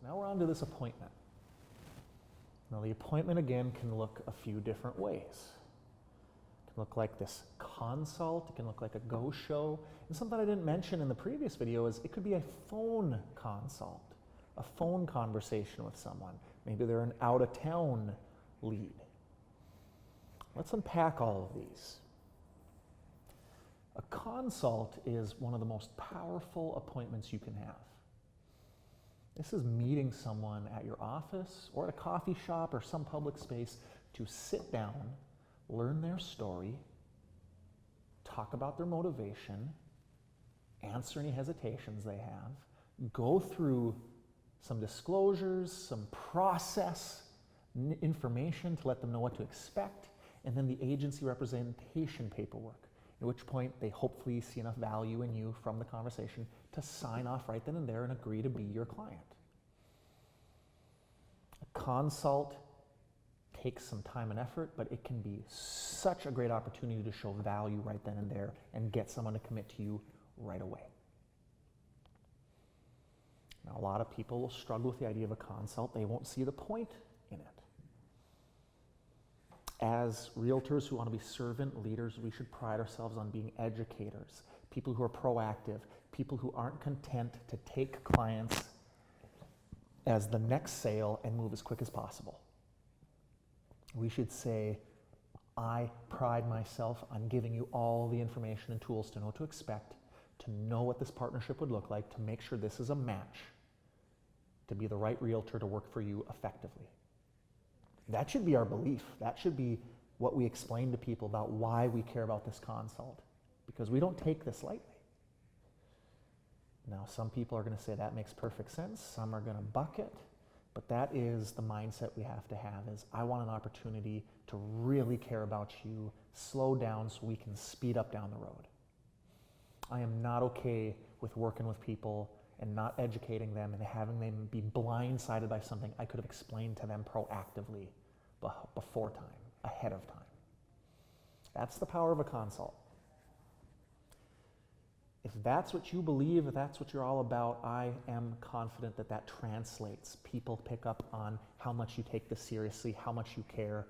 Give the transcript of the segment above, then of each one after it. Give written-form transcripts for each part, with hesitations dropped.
Now we're on to this appointment. Now the appointment again can look a few different ways. It can look like this consult, it can look like a go show. And something I didn't mention in the previous video is it could be a phone consult, a phone conversation with someone. Maybe they're an out of town lead. Let's unpack all of these. A consult is one of the most powerful appointments you can have. This is meeting someone at your office or at a coffee shop or some public space to sit down, learn their story, talk about their motivation, answer any hesitations they have, go through some disclosures, some process information to let them know what to expect, and then the agency representation paperwork, at which point they hopefully see enough value in you from the conversation to sign off right then and there and agree to be your client. A consult takes some time and effort, but it can be such a great opportunity to show value right then and there and get someone to commit to you right away. Now, a lot of people will struggle with the idea of a consult. They won't see the point in it. As realtors who want to be servant leaders, we should pride ourselves on being educators, people who are proactive, people who aren't content to take clients as the next sale and move as quick as possible. We should say, I pride myself on giving you all the information and tools to know what to expect, to know what this partnership would look like, to make sure this is a match, to be the right realtor to work for you effectively. That should be our belief. That should be what we explain to people about why we care about this consult, because we don't take this lightly. Now, some people are going to say that makes perfect sense. Some are going to buck it, but that is the mindset we have to have is I want an opportunity to really care about you, slow down so we can speed up down the road. I am not okay with working with people and not educating them and having them be blindsided by something I could have explained to them proactively before time, ahead of time. That's the power of a consult. If that's what you believe, if that's what you're all about, I am confident that that translates. People pick up on how much you take this seriously, how much you care,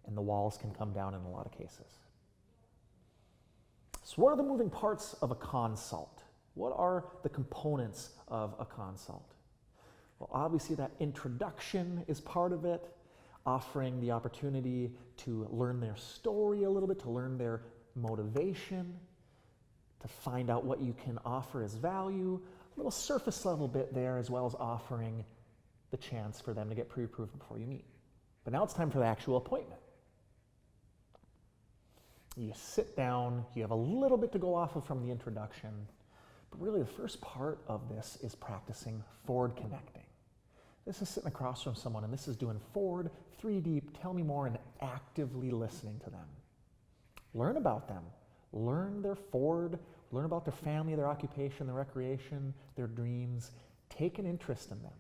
and the walls can come down in a lot of cases. So what are the moving parts of a consult? What are the components of a consult? Well, obviously that introduction is part of it, offering the opportunity to learn their story a little bit, to learn their motivation, to find out what you can offer as value, a little surface level bit there, as well as offering the chance for them to get pre-approved before you meet. But now it's time for the actual appointment. You sit down, you have a little bit to go off of from the introduction, but really the first part of this is practicing forward connecting. This is sitting across from someone and this is doing forward, 3 deep, tell me more, and actively listening to them. Learn about them. Learn their forward, learn about their family, their occupation, their recreation, their dreams. Take an interest in them.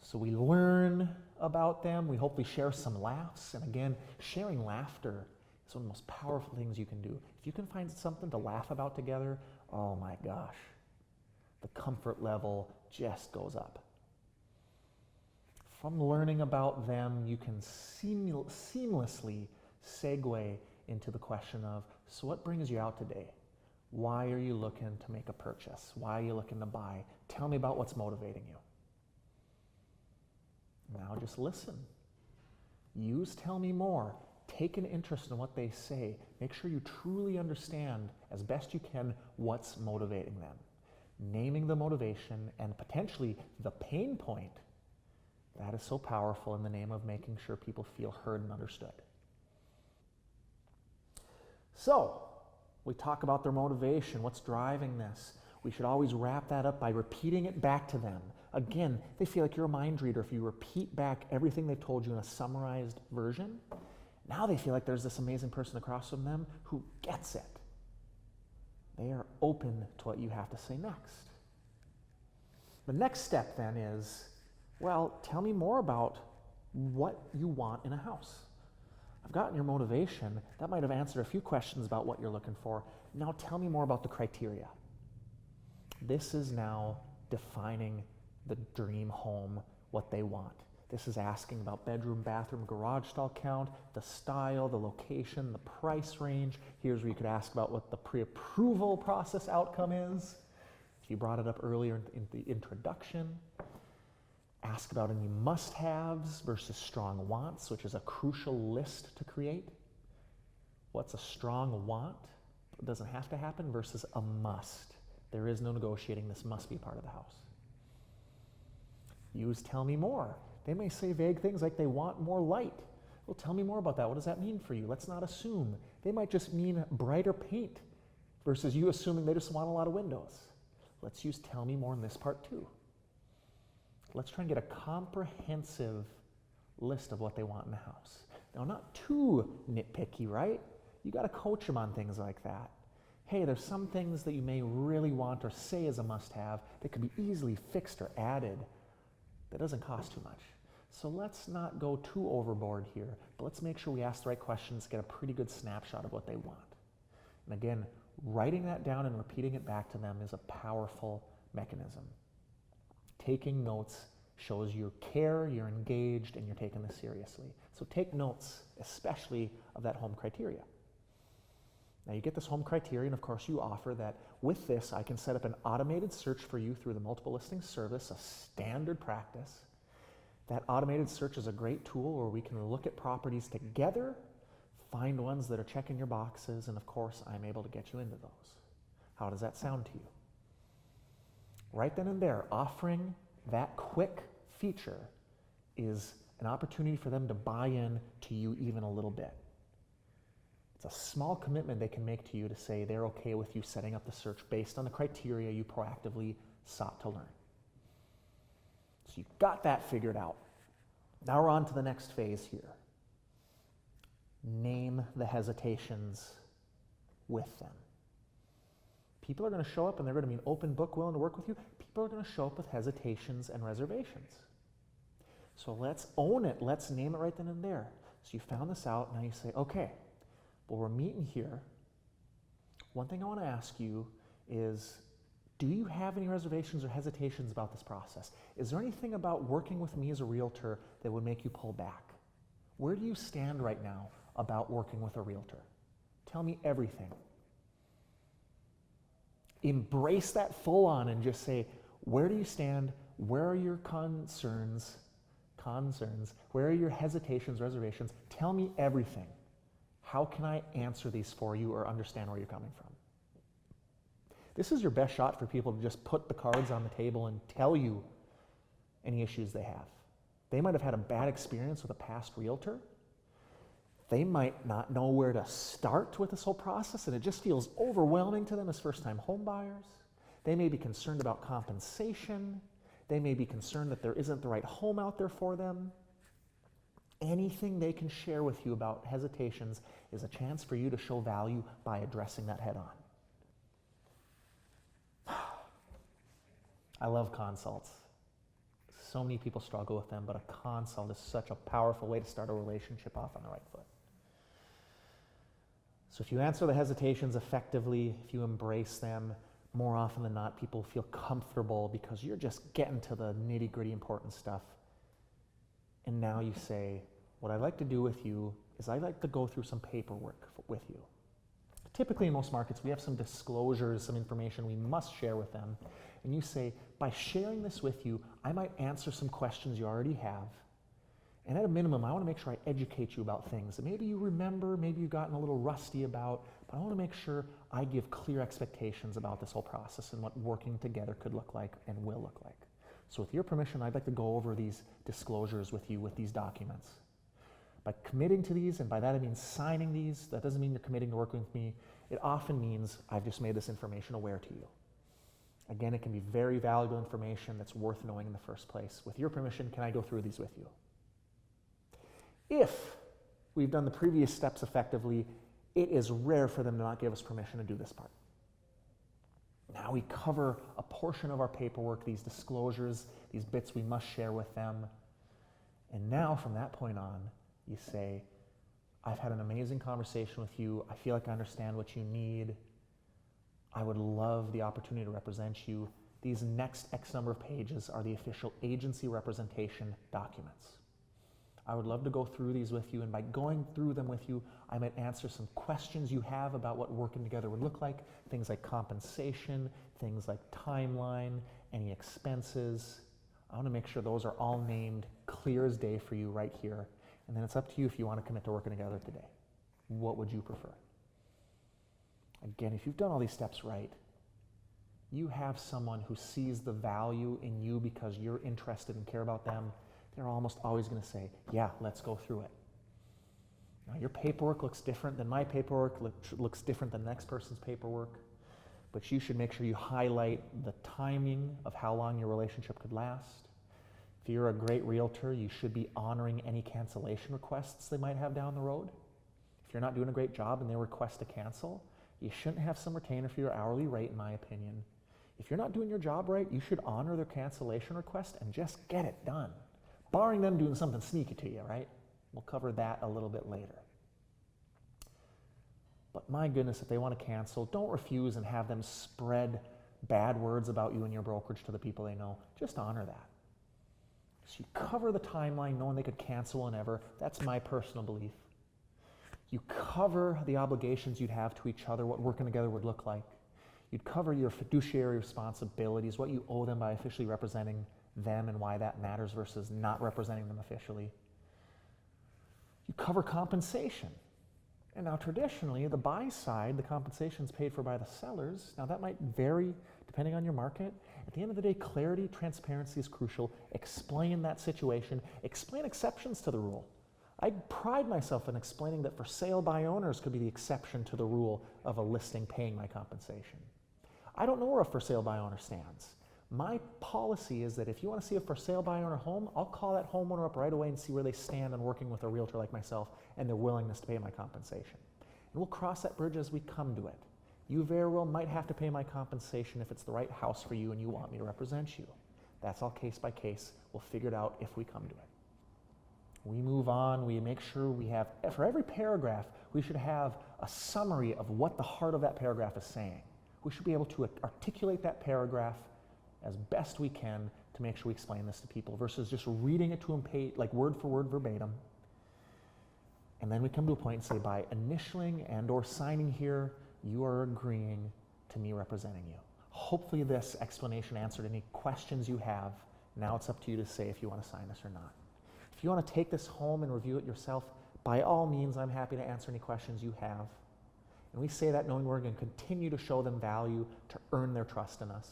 So we learn about them, we hopefully share some laughs, and again, sharing laughter is one of the most powerful things you can do. If you can find something to laugh about together, oh my gosh, the comfort level just goes up. From learning about them, you can seamlessly segue into the question of, so what brings you out today? Why are you looking to make a purchase? Why are you looking to buy? Tell me about what's motivating you. Now just listen. Use tell me more. Take an interest in what they say. Make sure you truly understand as best you can what's motivating them. Naming the motivation and potentially the pain point, that is so powerful in the name of making sure people feel heard and understood. So, we talk about their motivation, what's driving this. We should always wrap that up by repeating it back to them. Again, they feel like you're a mind reader if you repeat back everything they've told you in a summarized version. Now they feel like there's this amazing person across from them who gets it. They are open to what you have to say next. The next step then is, well, tell me more about what you want in a house. I've gotten your motivation. That might have answered a few questions about what you're looking for. Now tell me more about the criteria. This is now defining the dream home, what they want. This is asking about bedroom, bathroom, garage stall count, the style, the location, the price range. Here's where you could ask about what the pre-approval process outcome is. If you brought it up earlier in the introduction. Ask about any must-haves versus strong wants, which is a crucial list to create. What's a strong want? It doesn't have to happen versus a must. There is no negotiating. This must be part of the house. Use tell me more. They may say vague things like they want more light. Well, tell me more about that. What does that mean for you? Let's not assume. They might just mean brighter paint versus you assuming they just want a lot of windows. Let's use tell me more in this part too. Let's try and get a comprehensive list of what they want in the house. Now, not too nitpicky, right? You got to coach them on things like that. Hey, there's some things that you may really want or say is a must-have that could be easily fixed or added that doesn't cost too much. So let's not go too overboard here, but let's make sure we ask the right questions, get a pretty good snapshot of what they want. And again, writing that down and repeating it back to them is a powerful mechanism. Taking notes shows you care, you're engaged, and you're taking this seriously. So take notes, especially of that home criteria. Now you get this home criteria, and of course you offer that with this, I can set up an automated search for you through the multiple listings service, a standard practice. That automated search is a great tool where we can look at properties together, find ones that are checking your boxes, and of course I'm able to get you into those. How does that sound to you? Right then and there, offering that quick feature is an opportunity for them to buy in to you even a little bit. It's a small commitment they can make to you to say they're okay with you setting up the search based on the criteria you proactively sought to learn. So you've got that figured out. Now we're on to the next phase here. Name the hesitations with them. People are going to show up and they're going to be an open book willing to work with you. People are going to show up with hesitations and reservations. So let's own it. Let's name it right then and there. So you found this out. Now you say, okay, well, we're meeting here. One thing I want to ask you is, do you have any reservations or hesitations about this process? Is there anything about working with me as a realtor that would make you pull back? Where do you stand right now about working with a realtor? Tell me everything. Embrace that full on and just say, where do you stand? Where are your concerns? Where are your hesitations, reservations? Tell me everything. How can I answer these for you or understand where you're coming from? This is your best shot for people to just put the cards on the table and tell you any issues they have. They might have had a bad experience with a past realtor. They might not know where to start with this whole process, and it just feels overwhelming to them as first-time home buyers. They may be concerned about compensation. They may be concerned that there isn't the right home out there for them. Anything they can share with you about hesitations is a chance for you to show value by addressing that head on. I love consults. So many people struggle with them, but a consult is such a powerful way to start a relationship off on the right foot. So if you answer the hesitations effectively, if you embrace them, more often than not, people feel comfortable because you're just getting to the nitty-gritty important stuff. And now you say, what I'd like to do with you is I'd like to go through some paperwork with you. Typically in most markets, we have some disclosures, some information we must share with them. And you say, by sharing this with you, I might answer some questions you already have. And at a minimum, I want to make sure I educate you about things that maybe you remember, maybe you've gotten a little rusty about, but I want to make sure I give clear expectations about this whole process and what working together could look like and will look like. So with your permission, I'd like to go over these disclosures with you with these documents. By committing to these, and by that I mean signing these, that doesn't mean you're committing to working with me. It often means I've just made this information aware to you. Again, it can be very valuable information that's worth knowing in the first place. With your permission, can I go through these with you? If we've done the previous steps effectively, it is rare for them to not give us permission to do this part. Now we cover a portion of our paperwork, these disclosures, these bits we must share with them. And now from that point on, you say, I've had an amazing conversation with you. I feel like I understand what you need. I would love the opportunity to represent you. These next X number of pages are the official agency representation documents. I would love to go through these with you, and by going through them with you, I might answer some questions you have about what working together would look like, things like compensation, things like timeline, any expenses. I want to make sure those are all named clear as day for you right here, and then it's up to you if you want to commit to working together today. What would you prefer? Again, if you've done all these steps right, you have someone who sees the value in you because you're interested and care about them. They're almost always going to say, yeah, let's go through it. Now, your paperwork looks different than my paperwork, looks different than the next person's paperwork, but you should make sure you highlight the timing of how long your relationship could last. If you're a great realtor, you should be honoring any cancellation requests they might have down the road. If you're not doing a great job and they request to cancel, you shouldn't have some retainer for your hourly rate, in my opinion. If you're not doing your job right, you should honor their cancellation request and just get it done. Barring them doing something sneaky to you, right? We'll cover that a little bit later. But my goodness, if they want to cancel, don't refuse and have them spread bad words about you and your brokerage to the people they know. Just honor that. So you cover the timeline knowing they could cancel whenever. That's my personal belief. You cover the obligations you'd have to each other, what working together would look like. You'd cover your fiduciary responsibilities, what you owe them by officially representing them and why that matters versus not representing them officially. You cover compensation. And now traditionally, the buy side, the compensation is paid for by the sellers. Now that might vary depending on your market. At the end of the day, clarity, transparency is crucial. Explain that situation. Explain exceptions to the rule. I pride myself in explaining that for sale by owners could be the exception to the rule of a listing paying my compensation. I don't know where a for sale by owner stands. My policy is that if you want to see a for sale by owner home, I'll call that homeowner up right away and see where they stand on working with a realtor like myself and their willingness to pay my compensation. And we'll cross that bridge as we come to it. You very well might have to pay my compensation if it's the right house for you and you want me to represent you. That's all case by case. We'll figure it out if we come to it. We move on, we make sure we have, for every paragraph, we should have a summary of what the heart of that paragraph is saying. We should be able to articulate that paragraph as best we can to make sure we explain this to people versus just reading it to them like word for word verbatim. And then we come to a point and say, by initialing and or signing here, you are agreeing to me representing you. Hopefully this explanation answered any questions you have. Now it's up to you to say if you want to sign this or not. If you want to take this home and review it yourself, by all means, I'm happy to answer any questions you have. And we say that knowing we're going to continue to show them value to earn their trust in us.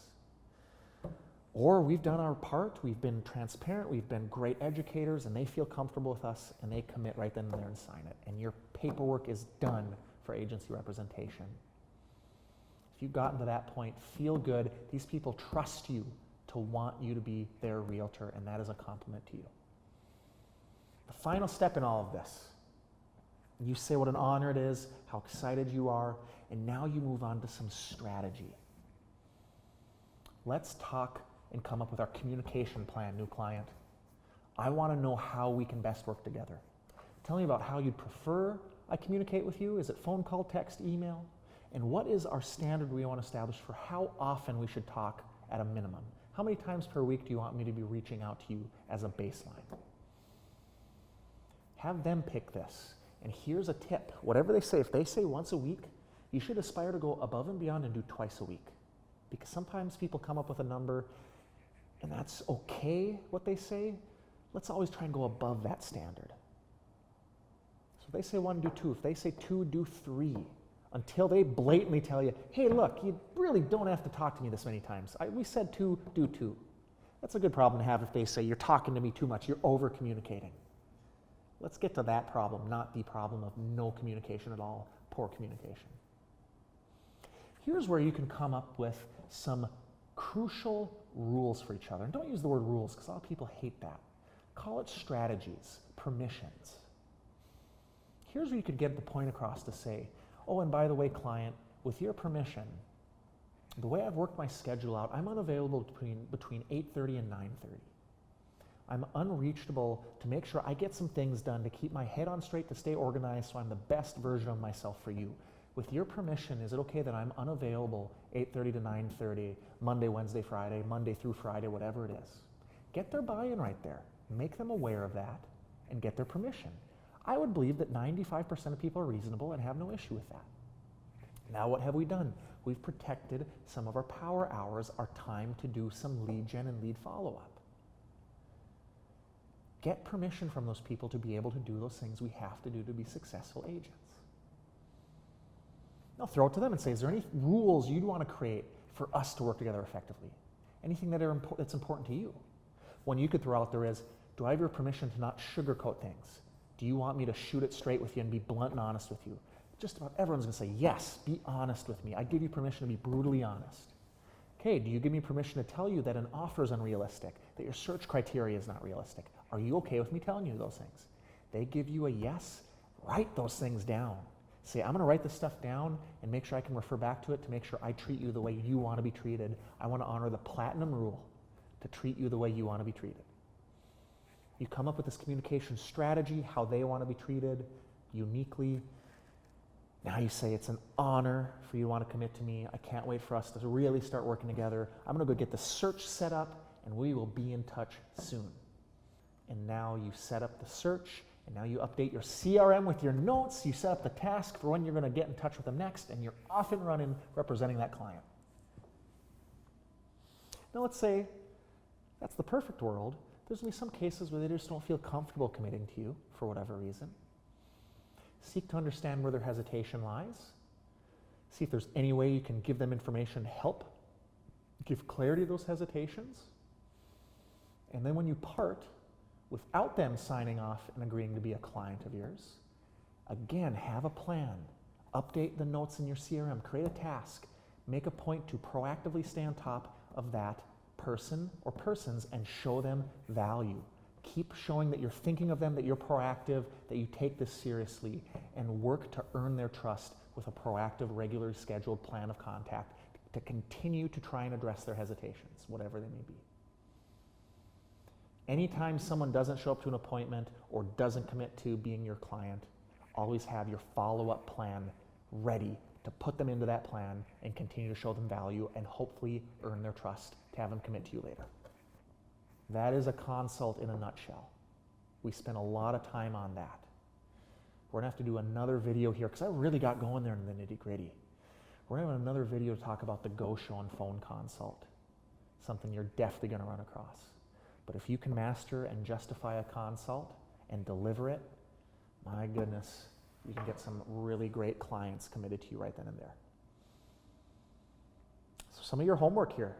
Or we've done our part, we've been transparent, we've been great educators, and they feel comfortable with us, and they commit right then and there and sign it. And your paperwork is done for agency representation. If you've gotten to that point, feel good. These people trust you to want you to be their realtor, and that is a compliment to you. The final step in all of this, you say what an honor it is, how excited you are, and now you move on to some strategy. Let's talk and come up with our communication plan, new client. I want to know how we can best work together. Tell me about how you'd prefer I communicate with you. Is it phone call, text, email? And what is our standard we want to establish for how often we should talk at a minimum? How many times per week do you want me to be reaching out to you as a baseline? Have them pick this. And here's a tip. Whatever they say, if they say once a week, you should aspire to go above and beyond and do twice a week. Because sometimes people come up with a number and that's okay, what they say. Let's always try and go above that standard. So if they say 1, do 2. If they say 2, do 3. Until they blatantly tell you, hey, look, you really don't have to talk to me this many times. We said 2, do 2. That's a good problem to have if they say you're talking to me too much, you're over-communicating. Let's get to that problem, not the problem of no communication at all, poor communication. Here's where you can come up with some crucial rules for each other. And don't use the word rules because a lot of people hate that. Call it strategies, permissions. Here's where you could get the point across to say, oh, and by the way, client, with your permission, the way I've worked my schedule out, I'm unavailable between 8:30 and 9:30. I'm unreachable to make sure I get some things done to keep my head on straight, to stay organized so I'm the best version of myself for you. With your permission, is it okay that I'm unavailable 8:30 to 9:30, Monday, Wednesday, Friday, Monday through Friday, whatever it is? Get their buy-in right there. Make them aware of that and get their permission. I would believe that 95% of people are reasonable and have no issue with that. Now what have we done? We've protected some of our power hours, our time to do some lead gen and lead follow-up. Get permission from those people to be able to do those things we have to do to be successful agents. Now throw it to them and say, is there any rules you'd want to create for us to work together effectively? Anything that's important to you? One you could throw out there is, do I have your permission to not sugarcoat things? Do you want me to shoot it straight with you and be blunt and honest with you? Just about everyone's going to say, yes, be honest with me. I give you permission to be brutally honest. Okay, do you give me permission to tell you that an offer is unrealistic, that your search criteria is not realistic? Are you okay with me telling you those things? They give you a yes, write those things down. Say, I'm going to write this stuff down and make sure I can refer back to it to make sure I treat you the way you want to be treated. I want to honor the platinum rule to treat you the way you want to be treated. You come up with this communication strategy, how they want to be treated uniquely. Now you say, it's an honor for you to want to commit to me. I can't wait for us to really start working together. I'm going to go get the search set up and we will be in touch soon. And now you set up the search, and now you update your CRM with your notes. You set up the task for when you're going to get in touch with them next, and you're off and running representing that client. Now let's say that's the perfect world. There's going to be some cases where they just don't feel comfortable committing to you for whatever reason. Seek to understand where their hesitation lies. See if there's any way you can give them information to help give clarity to those hesitations. And then when you part, without them signing off and agreeing to be a client of yours, again, have a plan. Update the notes in your CRM. Create a task. Make a point to proactively stay on top of that person or persons and show them value. Keep showing that you're thinking of them, that you're proactive, that you take this seriously, and work to earn their trust with a proactive, regularly scheduled plan of contact to continue to try and address their hesitations, whatever they may be. Anytime someone doesn't show up to an appointment or doesn't commit to being your client, always have your follow-up plan ready to put them into that plan and continue to show them value and hopefully earn their trust to have them commit to you later. That is a consult in a nutshell. We spent a lot of time on that. We're going to have to do another video here because I really got going there in the nitty-gritty. We're going to have another video to talk about the go show and phone consult, something you're definitely going to run across. But if you can master and justify a consult and deliver it, my goodness, you can get some really great clients committed to you right then and there. So some of your homework here.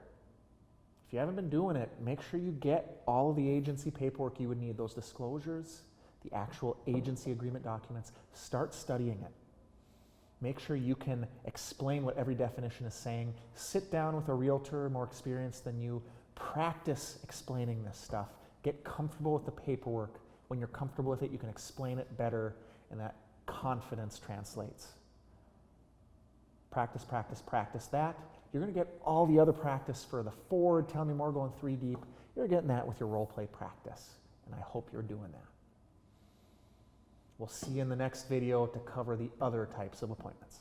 If you haven't been doing it, make sure you get all of the agency paperwork you would need, those disclosures, the actual agency agreement documents. Start studying it. Make sure you can explain what every definition is saying. Sit down with a realtor more experienced than you. Practice explaining this stuff. Get comfortable with the paperwork. When you're comfortable with it, you can explain it better, and that confidence translates. Practice, practice, practice that. You're going to get all the other practice for the forward, tell me more, going 3 deep. You're getting that with your role play practice, and I hope you're doing that. We'll see you in the next video to cover the other types of appointments.